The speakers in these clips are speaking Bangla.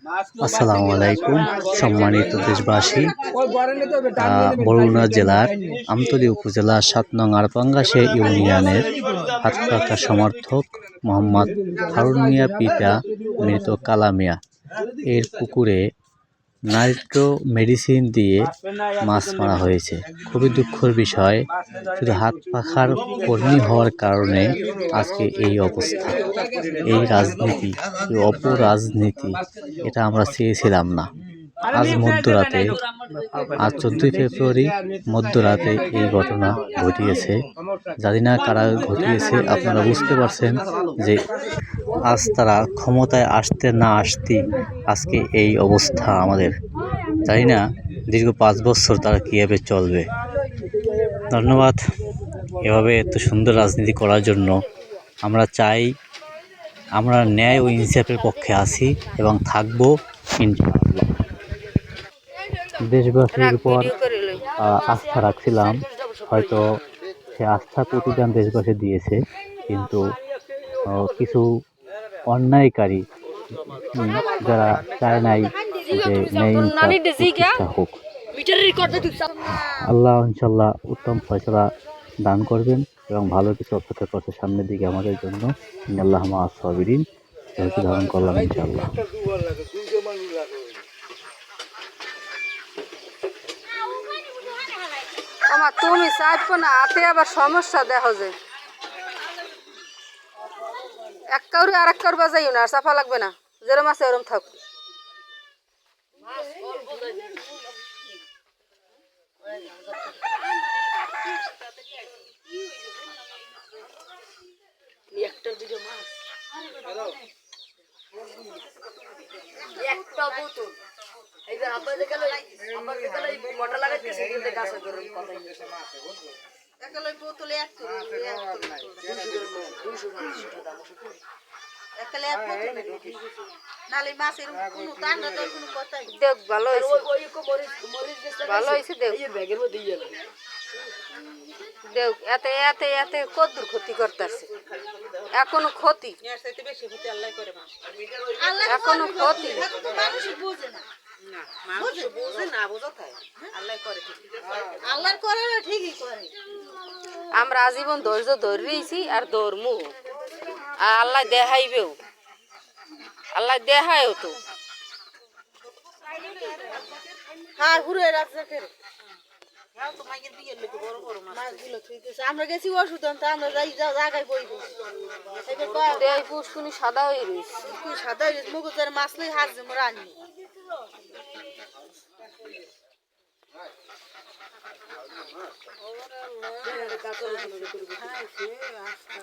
আসসালামু আলাইকুম সম্মানিত দেশবাসী। বরগুনা জেলার আমতলী উপজেলার ৭ নং আরপাঙ্গাসে ইউনিয়নের হাতপাখা সমর্থক মোহাম্মদ হারুন মিয়া পিতা মৃত কালা মিয়া এর পুকুরে নাইট্রো মেডিসিন দিয়ে মাছ মারা হয়েছে। খুবই দুঃখের বিষয়, শুধু হাত পাখার কর্মী হওয়ার কারণে আজকে এই অবস্থা। এই রাজনীতি, এই অপরাজনীতি, এটা আমরা চেয়েছিলাম না। আজ মধ্যরাতে, আজ 14 ফেব্রুয়ারি মধ্যরাতে এই ঘটনা ঘটিয়েছে। জানি না কারা ঘটিয়েছে, আপনারা বুঝতে পারছেন যে আজ তারা ক্ষমতায় আসতে না আসতেই আজকে এই অবস্থা আমাদের। জানি না দীর্ঘ 5 বছর তারা কীভাবে চলবে। ধন্যবাদ এভাবে এত সুন্দর রাজনীতি করার জন্য। আমরা চাই, আমরা ন্যায় ও ইনসাফের পক্ষে আছি এবং থাকবো ইনশাআল্লাহ। দেশবাসীর উপর আস্থা রাখছিলাম, হয়তো সে আস্থার প্রতিদান দেশবাসী দিয়েছে, কিন্তু কিছু অন্যায়কারী যারা চায় নাই যে ন্যায় ইনসাফ প্রতিষ্ঠা হোক। আল্লাহ ইনশাল্লাহ উত্তম ফয়সালা দান করবেন এবং ভালো কিছু অপেক্ষা করছে সামনের দিকে আমাদের জন্য। আল্লাহ মা সাবিরিন ধৈর্য ধারণ করলাম ইনশাল্লাহ। আমার তুমি চাইবো না, হাতে আবার সমস্যা দেখো যে এক কাউরি আর এক কাউর বাজাইও না, আর চাপা লাগবে না, যেরম আছে ওরম থাক। একটা বোতল এই যে আব্বা যে গেল মোটা লাগাইতেছে কিন্তু গাছ করে কথা একালে বোতলে এক করে 200 একালে এক বোতল নালে মাছের কোনো টান্ডা দর কোনো কথাই দেখ ভালো হইছে। ওই মরিচ ভালো হইছে, দেখ এই ব্যাগের মধ্যে দিয়ে গেল। দেখ এতে এতে এতে কত দূর ক্ষতি করতেছে, এখনো ক্ষতি, এর চাইতে বেশি ক্ষতি আল্লাহ করে। এখনো ক্ষতি মানুষ বুঝে না, মানুষ বুঝে না, বুঝায় আল্লাহ করে, আল্লাহ করে ঠিকই করে। আমরা আজীবন ধৈর্য ধরেছি আর ধর্মু, আর আল্লাহ দেখাইবেও, আল্লাহ দেখায়ও তো। হ্যাঁ ঘুরে রাখছে ফের আমরা গেছি ওষুধ আনতে, আমরা যাই জায়গায় বইবো পুষ্কুনি সাদা হয়ে রয়েছে, সাদা হয়ে মুগুর মাছ লই হাত যে মোরা আনি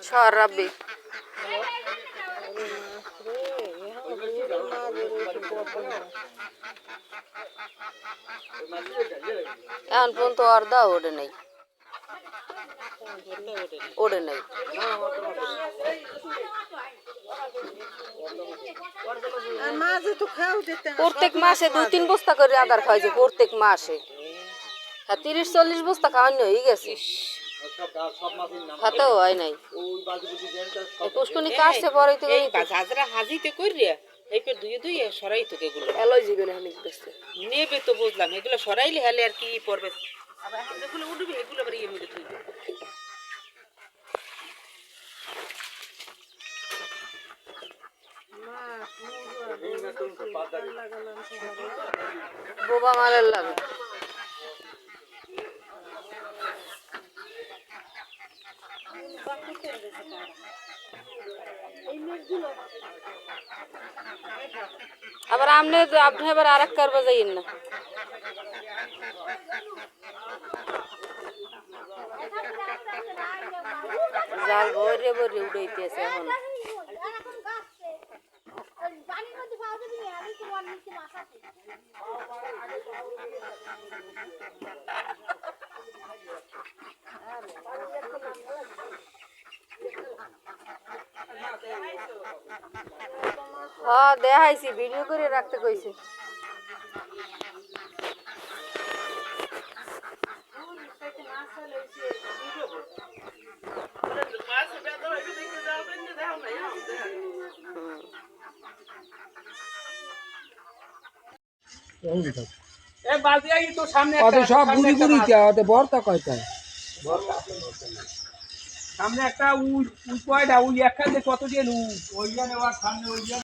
সরাবে এখন পর্যন্ত অর্ধা ওঠে নাই, ওঠে নাই। প্রত্যেক মাসে 2-3 বস্তা করে আদার খাওয়াইছে, প্রত্যেক মাসে 30-40 বস্তা খাওয়ানো হয়ে গেছে, হাতেও হয় নাই। পুষ্কুনি কাটছে পরে তো হাজিতে করিয়া এইপর ধুয়ে ধুয়ে সরাই তো এগুলো এলাই যাবে না নেবে তো বুঝলাম, এগুলো সরাইলে হেলে আর কি পড়বে, আবার এখন যেগুলো উঠবে এগুলো আবার ইয়ে মধ্যে থইবে। বোবা মারের লাগে আবার আপনি আবার আর এক কারবা যাইন না। জাল ভরে ভরে উড়াইতেছে এখন। হ্যাঁ দেখাইছি, ভিডিও করে রাখতে কইছে। এ বালদিয়া কি তো সামনে অত সব গুড়ি গুড়ি তে বর্তা কয়টায় সামনে একটা উই কয়টা উই একখান কত দিয়ে নু ওই জানে ওর সামনে ওই